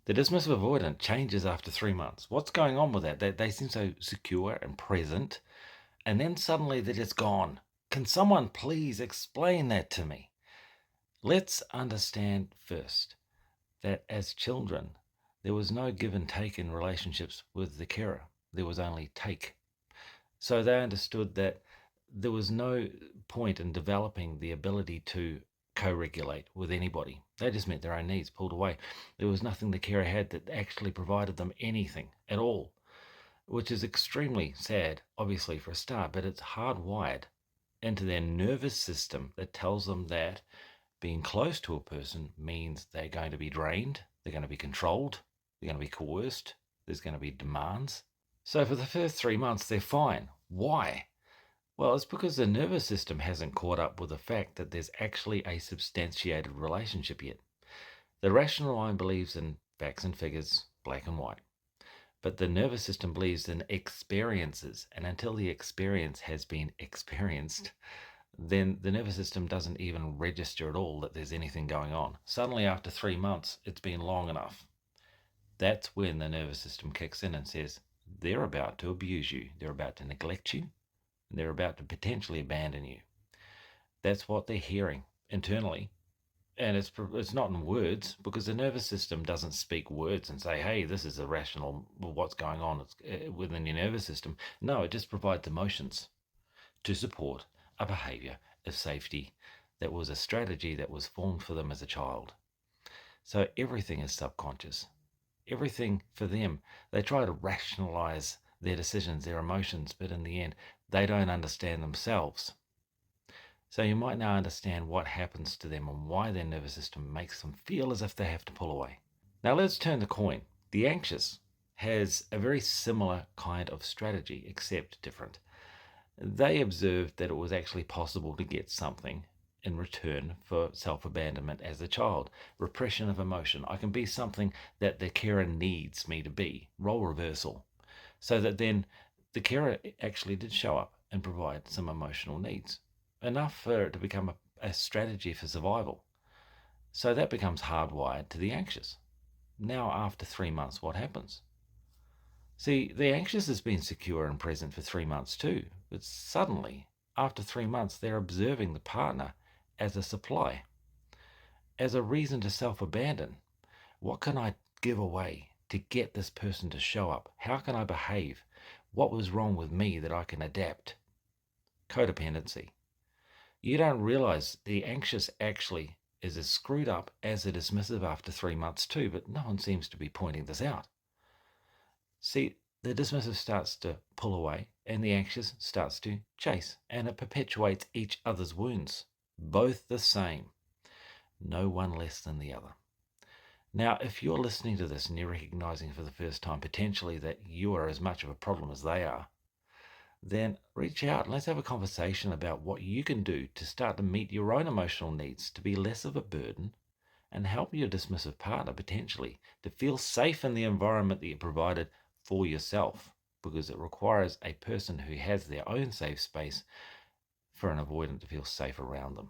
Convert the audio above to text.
The dismissive avoidant changes after 3 months. What's going on with that? They seem so secure and present, and then suddenly they're just gone. Can someone please explain that to me? Let's understand first that as children, there was no give and take in relationships with the carer. There was only take. So they understood that there was no point in developing the ability to co-regulate with anybody. They just met their own needs, pulled away. There was nothing the carer had that actually provided them anything at all, which is extremely sad, obviously, for a start, but it's hardwired into their nervous system that tells them that being close to a person means they're going to be drained, they're going to be controlled, they're going to be coerced, there's going to be demands. So for the first 3 months, they're fine. Why? Well, it's because the nervous system hasn't caught up with the fact that there's actually a substantiated relationship yet. The rational mind believes in facts and figures, black and white. But the nervous system believes in experiences, and until the experience has been experienced, then the nervous system doesn't even register at all that there's anything going on. Suddenly, after 3 months, it's been long enough. That's when the nervous system kicks in and says, they're about to abuse you, they're about to neglect you, and they're about to potentially abandon you. That's what they're hearing internally. And it's not in words, because the nervous system doesn't speak words and say, hey, this is irrational, what's going on within your nervous system. No, it just provides emotions to support a behavior of safety that was a strategy that was formed for them as a child. So everything is subconscious. Everything for them, they try to rationalize their decisions, their emotions, but in the end, they don't understand themselves. So you might now understand what happens to them and why their nervous system makes them feel as if they have to pull away. Now let's turn the coin. The anxious has a very similar kind of strategy, except different. They observed that it was actually possible to get something in return for self-abandonment as a child. Repression of emotion. I can be something that the carer needs me to be. Role reversal. So that then the carer actually did show up and provide some emotional needs. Enough for it to become a strategy for survival. So that becomes hardwired to the anxious. Now, after 3 months, what happens? See, the anxious has been secure and present for 3 months too, but suddenly, after 3 months, they're observing the partner as a supply, as a reason to self-abandon. What can I give away to get this person to show up? How can I behave? What was wrong with me that I can adapt? Codependency. You don't realize the anxious actually is as screwed up as the dismissive after 3 months too, but no one seems to be pointing this out. See, the dismissive starts to pull away and the anxious starts to chase, and it perpetuates each other's wounds. Both the same, no one less than the other. Now, if you're listening to this and you're recognizing for the first time potentially that you are as much of a problem as they are, then reach out and let's have a conversation about what you can do to start to meet your own emotional needs, to be less of a burden, and help your dismissive partner potentially to feel safe in the environment that you provided for yourself, because it requires a person who has their own safe space for an avoidant to feel safe around them.